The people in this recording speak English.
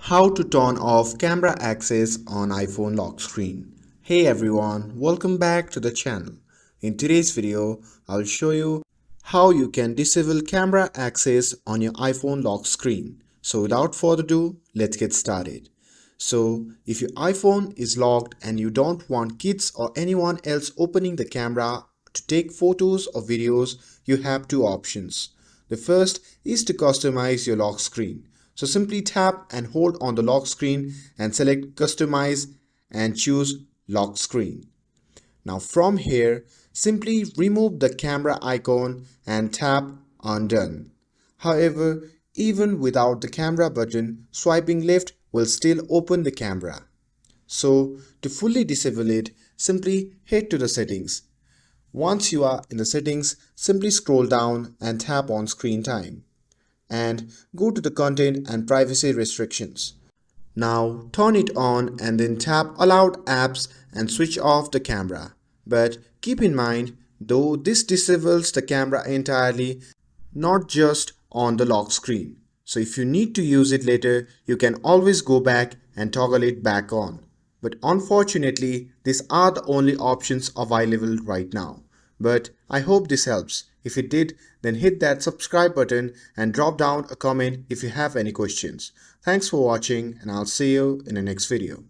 How to turn off camera access on iPhone lock screen. Hey everyone, welcome back to the channel. In today's video, I'll show you how you can disable camera access on your iPhone lock screen. So without further ado, let's get started. So if your iPhone is locked and you don't want kids or anyone else opening the camera to take photos or videos, you have two options. The first is to customize your lock screen. So simply tap and hold on the lock screen and select customize and choose lock screen. Now from here, simply remove the camera icon and tap on done. However, even without the camera button, swiping left will still open the camera. So to fully disable it, simply head to the settings. Once you are in the settings, simply scroll down and tap on screen time and go to the content and privacy restrictions. Now turn it on and then tap allowed apps and switch off the camera. But keep in mind, though this disables the camera entirely, not just on the lock screen. So if you need to use it later, you can always go back and toggle it back on. But unfortunately, these are the only options available right now. But I hope this helps. If it did, then hit that subscribe button and drop down a comment if you have any questions. Thanks for watching and I'll see you in the next video.